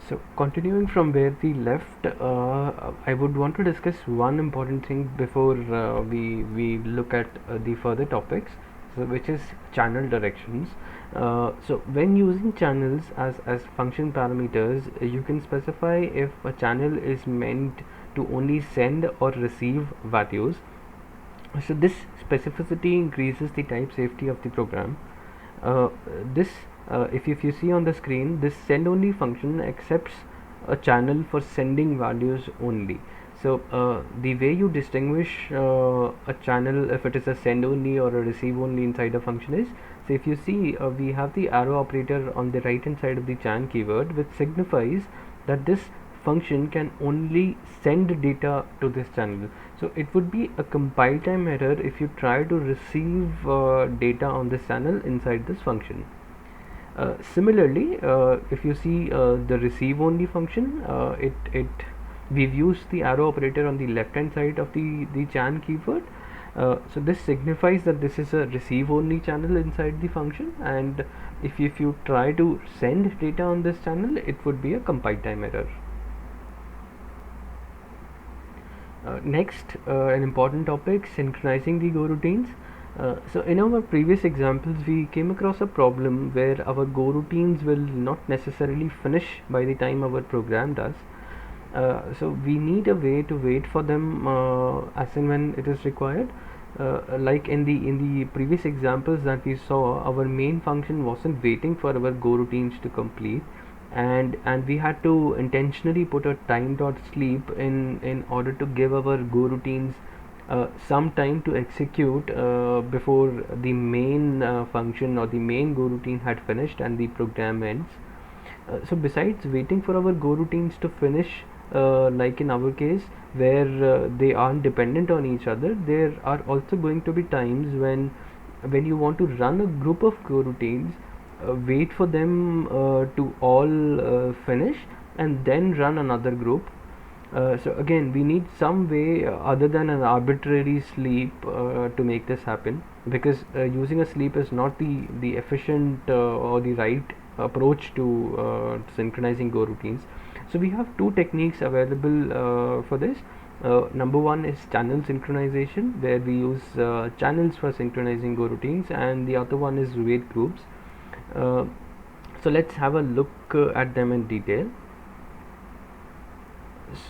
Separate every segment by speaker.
Speaker 1: So continuing from where we left, I would want to discuss one important thing before we look at the further topics, so which is channel directions. So when using channels as function parameters, you can specify if a channel is meant to only send or receive values. So this specificity increases the type safety of the program. uh, this if you see on the screen, this send only function accepts a channel for sending values only. So the way you distinguish a channel if it is a send only or a receive only inside a function is, so if you see, we have the arrow operator on the right hand side of the chan keyword, which signifies that this function can only send data to this channel. So it would be a compile time error if you try to receive data on this channel inside this function. Similarly, if you see the receive only function, we've used the arrow operator on the left hand side of the chan keyword. So this signifies that this is a receive only channel inside the function, and if you try to send data on this channel, it would be a compile time error. Next, an important topic, synchronizing the goroutines. So in our previous examples, we came across a problem where our goroutines will not necessarily finish by the time our program does. So we need a way to wait for them as and when it is required. Like in the previous examples that we saw, our main function wasn't waiting for our goroutines to complete, and we had to intentionally put a time dot sleep in order to give our goroutines some time to execute before the main function or the main goroutine had finished and the program ends. So besides waiting for our goroutines to finish, like in our case where they aren't dependent on each other, there are also going to be times when you want to run a group of goroutines, wait for them to all finish and then run another group. So again, we need some way other than an arbitrary sleep to make this happen, because using a sleep is not the efficient or the right approach to synchronizing goroutines. So we have two techniques available for this. Number one is channel synchronization, where we use channels for synchronizing goroutines, and the other one is wait groups. Uh, so let's have a look at them in detail.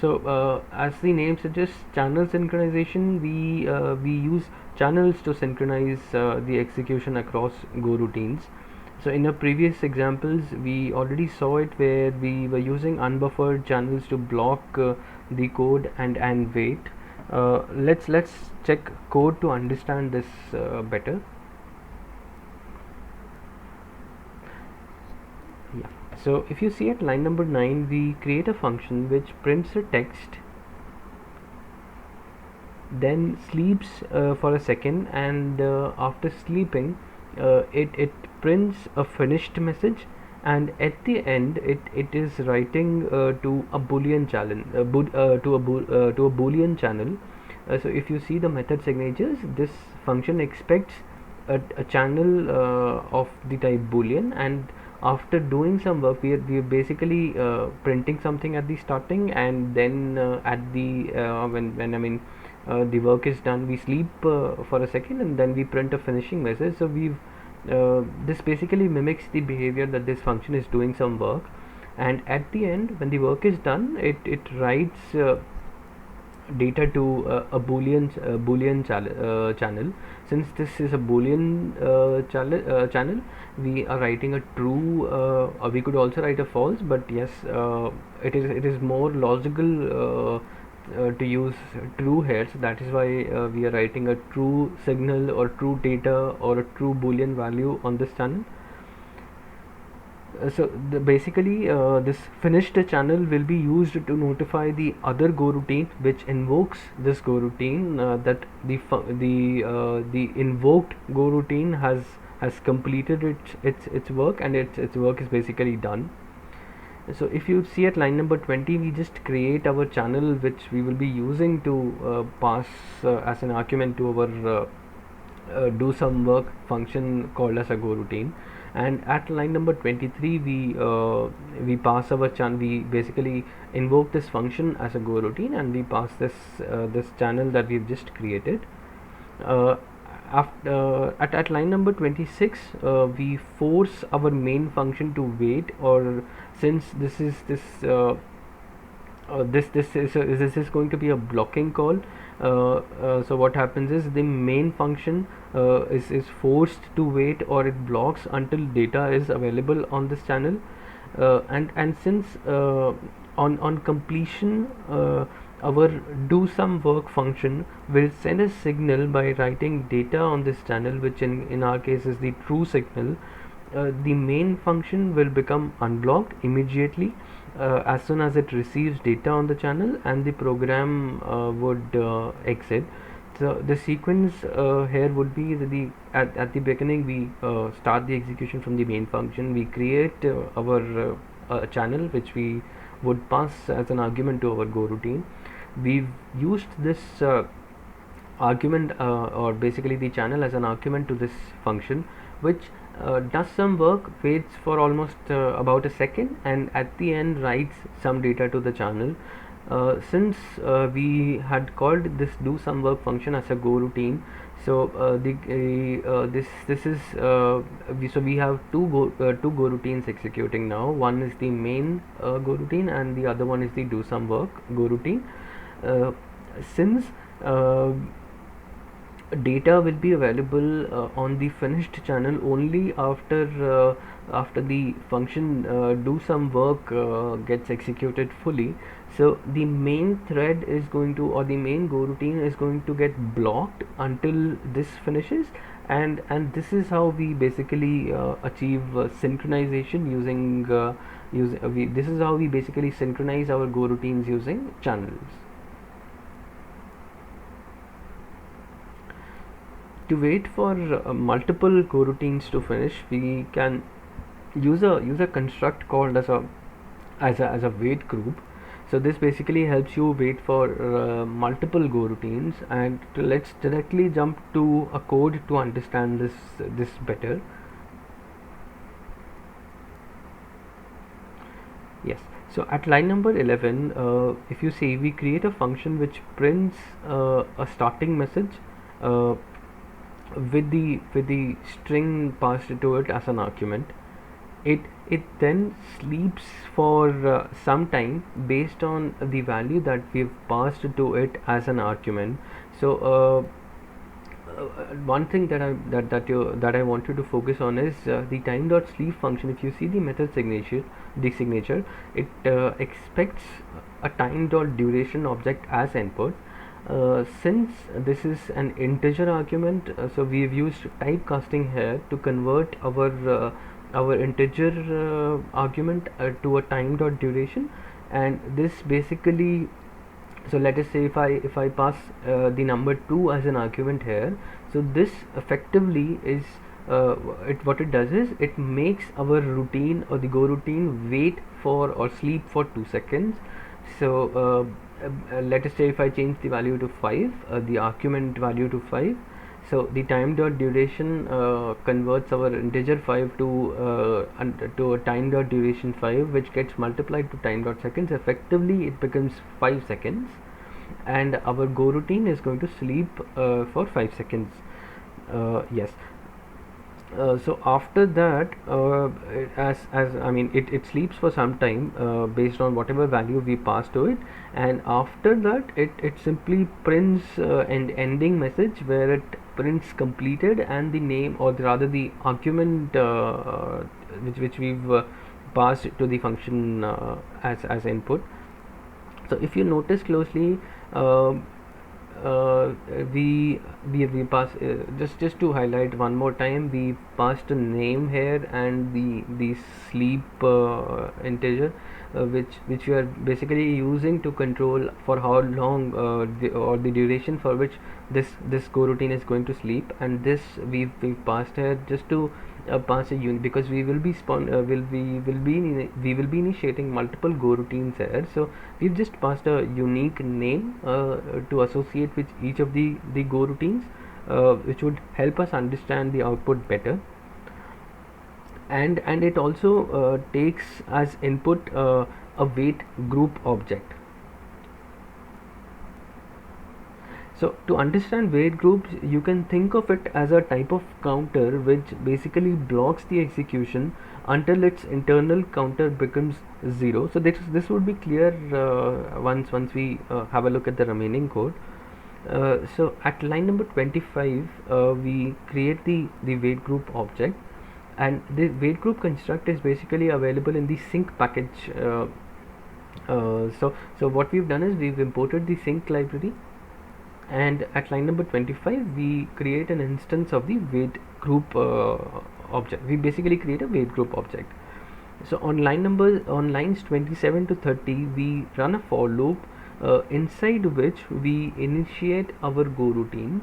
Speaker 1: So as the name suggests, channel synchronization, we use channels to synchronize the execution across goroutines. So in our previous examples, we already saw it where we were using unbuffered channels to block the code and wait. Let's check code to understand this better. Yeah. So if you see at line number 9, we create a function which prints a text, then sleeps for a second, and after sleeping, it prints a finished message, and at the end it is writing to a boolean channel, to a boolean channel. So if you see the method signatures, this function expects a channel of the type boolean, and after doing some work, we are basically printing something at the starting, and then at the when I mean the work is done, we sleep for a second, and then we print a finishing message. So we've this basically mimics the behavior that this function is doing some work, and at the end when the work is done, it writes data to a boolean channel. Since this is a boolean channel, we are writing a true, or we could also write a false, but yes, it is more logical to use true here, so that is why we are writing a true signal or true data or a true boolean value on this channel. So basically this finished channel will be used to notify the other goroutine which invokes this goroutine that the invoked goroutine has completed its work, and its work is basically done. So if you see at line number 20, we just create our channel which we will be using to pass as an argument to our do some work function called as a goroutine. And at line number 23, we pass our channel. We basically invoke this function as a go routine, and we pass this channel that we've just created. At line number 26, we force our main function to wait, or since this is going to be a blocking call. So what happens is the main function is forced to wait, or it blocks until data is available on this channel. And since on completion, our do some work function will send a signal by writing data on this channel, which in our case is the true signal. The main function will become unblocked immediately as soon as it receives data on the channel, and the program would exit. So the sequence here would be at the beginning we start the execution from the main function. We create our channel, which we would pass as an argument to our go routine. We've used this argument, or basically the channel, as an argument to this function, which does some work, waits for almost about a second, and at the end writes some data to the channel. Since we had called this do some work function as a go routine, so we have two go routines executing now. One is the main go routine, and the other one is the do some work go routine. Since data will be available on the finished channel only after the function do some work gets executed fully, so the main thread is going to, or the main go routine is going to get blocked until this finishes. And this is how we basically achieve synchronization using this is how we basically synchronize our go routines using channels. To wait for multiple coroutines to finish, we can use a construct called as a wait group. So this basically helps you wait for multiple go routines. And let's directly jump to a code to understand this better. Yes. So at line number 11, if you see, we create a function which prints a starting message with the string passed to it as an argument. It then sleeps for some time based on the value that we've passed to it as an argument. So one thing that I want you to focus on is the time dot sleep function. If you see the method signature, it expects a time dot duration object as input. Since this is an integer argument, so we've used typecasting here to convert our integer argument to a time dot duration. And this basically, so let us say if I pass the number 2 as an argument here, so this effectively is what it does is it makes our routine, or the go routine, wait for or sleep for 2 seconds. So let us say if I change the value to 5, the argument value to 5, so the time dot duration converts our integer 5 to a time dot duration 5, which gets multiplied to time dot seconds. Effectively it becomes 5 seconds, and our go routine is going to sleep for 5 seconds. Yes. So after that, as I mean, it sleeps for some time based on whatever value we pass to it, and after that it simply prints an ending message where it prints completed and the name, or rather the argument which we've passed to the function as input. So if you notice closely, we pass just to highlight one more time, we passed a name here and the sleep integer, which we are basically using to control for how long or the duration for which this coroutine is going to sleep. And this we've passed here just to pass a unit, because we will be initiating multiple go routines here. So we've just passed a unique name to associate with each of the go routines, which would help us understand the output better. and it also takes as input a weight group object. So to understand weight groups, you can think of it as a type of counter which basically blocks the execution until its internal counter becomes zero. So this would be clear once we have a look at the remaining code. So at line number 25, we create the weight group object, and the weight group construct is basically available in the sync package. So what we've done is we've imported the sync library, and at line number 25 we create an instance of the weight group object. We basically create a weight group object. So on lines 27 to 30 we run a for loop inside which we initiate our go routine,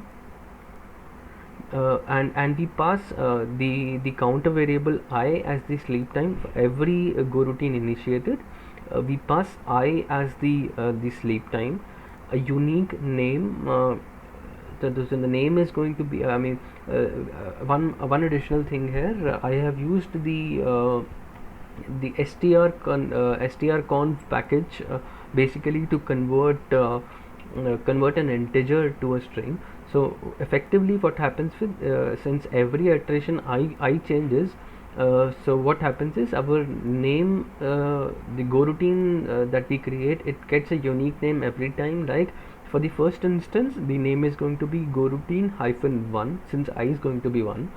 Speaker 1: and we pass the counter variable I as the sleep time for every go routine initiated. We pass I as the sleep time, a unique name. So the name is going to be, one additional thing here. I have used the strconf package basically to convert an integer to a string. So effectively what happens with since every iteration I changes, so what happens is our name, the go routine that we create, it gets a unique name every time. Like for the first instance the name is going to be go routine -1 since I is going to be 1.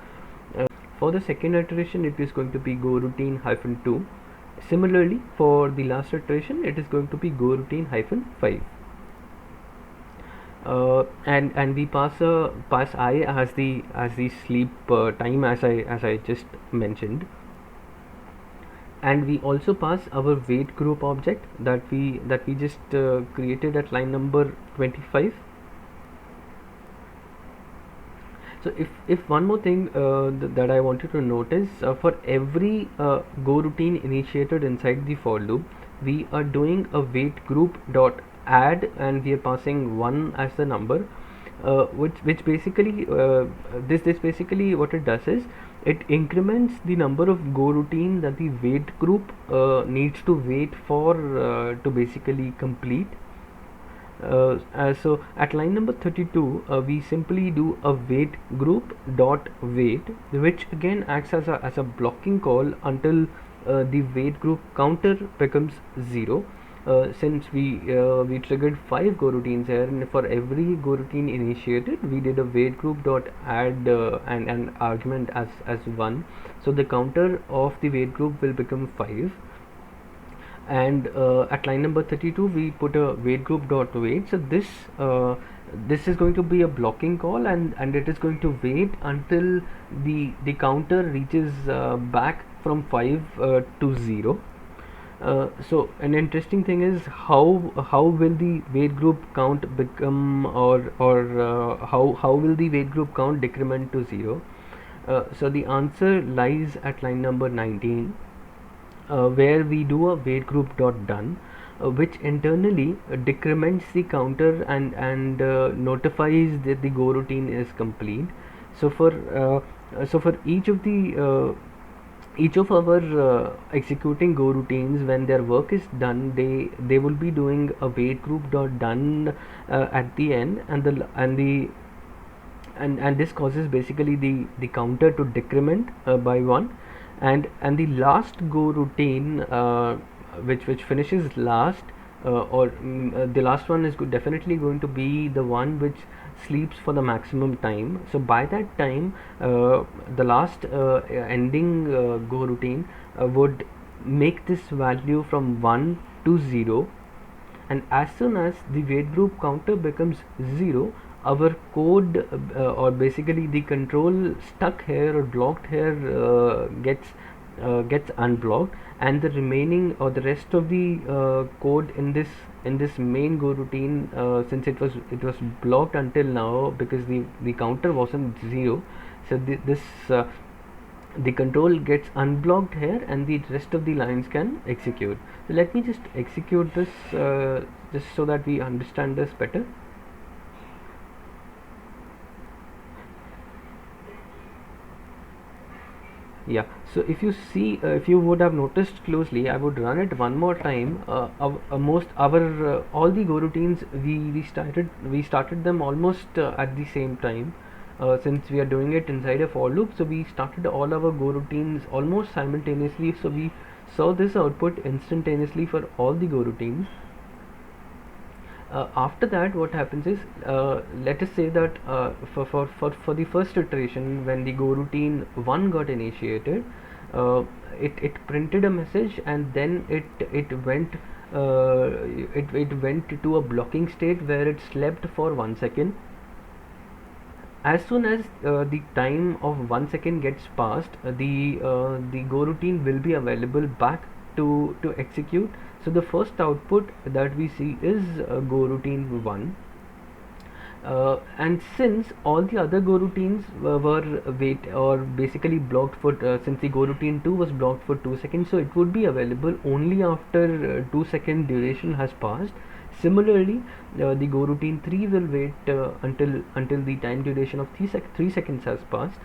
Speaker 1: For the second iteration it is going to be go routine -2. Similarly for the last iteration it is going to be go routine -5. And we pass I as the sleep time, as I just mentioned, and we also pass our weight group object that we just created at line number 25. So if one more thing that I wanted to notice, for every go routine initiated inside the for loop, we are doing a weight group dot add, and we are passing 1 as the number, which basically this basically what it does is it increments the number of go routine that the weight group needs to wait for to basically complete. So at line number 32 we simply do a weight group dot wait, which again acts as a blocking call until the weight group counter becomes 0. Since we triggered 5 go routines here, and for every go routine initiated we did a weight group dot add and an argument as 1, so the counter of the weight group will become 5. And at line number 32 we put a weight group dot wait. So this is going to be a blocking call, and it is going to wait until the counter reaches back from 5 to 0. So an interesting thing is how will the weight group count become, or how will the weight group count decrement to 0. So the answer lies at line number 19, where we do a weight group dot done, which internally decrements the counter and notifies that the go routine is complete. So for each of our executing go routines, when their work is done, they will be doing a weight group dot done at the end, and this causes basically the counter to decrement by 1, and the last go routine which finishes last, the last one is definitely going to be the one which sleeps for the maximum time. So by that time the last ending go routine would make this value from 1 to 0, and as soon as the weight group counter becomes 0, our code or basically the control stuck here or blocked here gets unblocked, and the remaining or the rest of the code in this main go routine, since it was blocked until now because the counter wasn't 0, so the control gets unblocked here and the rest of the lines can execute. So let me just execute this just so that we understand this better. Yeah, so if you see, if you would have noticed closely, I would run it one more time. Most our all the go routines we started them almost at the same time. Since we are doing it inside a for loop, so we started all our go routines almost simultaneously. So we saw this output instantaneously for all the go routines. After that, what happens is, let us say that for the first iteration, when the go routine 1 got initiated, uh, it printed a message, and then it went to a blocking state where it slept for 1 second. As soon as the time of 1 second gets passed, the go routine will be available back to execute. So the first output that we see is go routine 1. And since all the other go routines were wait or basically blocked for since the go routine 2 was blocked for 2 seconds, so it would be available only after 2 second duration has passed. Similarly, the go routine 3 will wait until the time duration of 3 seconds has passed.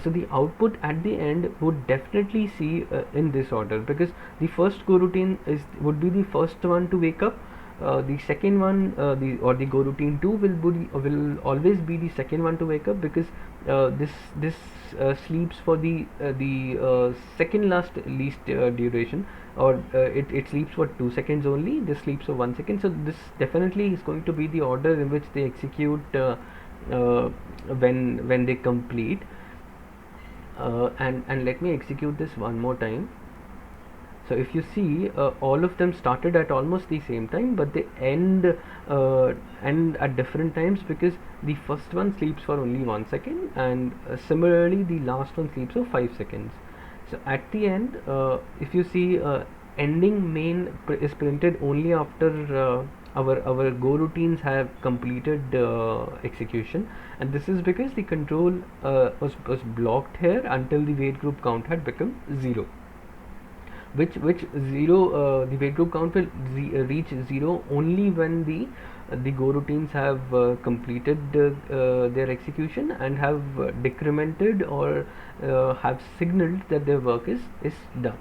Speaker 1: So the output at the end would definitely see in this order, because the first go routine would be the first one to wake up. The second one, the go routine 2 will always be the second one to wake up, because this sleeps for the second last least duration, or it sleeps for 2 seconds only. This sleeps for 1 second. So this definitely is going to be the order in which they execute uh, when they complete. And let me execute this one more time. So if you see, all of them started at almost the same time, but they end at different times, because the first one sleeps for only 1 second, and similarly the last one sleeps for 5 seconds. So at the end, if you see, ending main is printed only after our go routines have completed execution, and this is because the control was blocked here until the wait group count had become 0. Which zero, the wait group count will reach 0 only when the go routines have completed their execution and have decremented or have signaled that their work is done.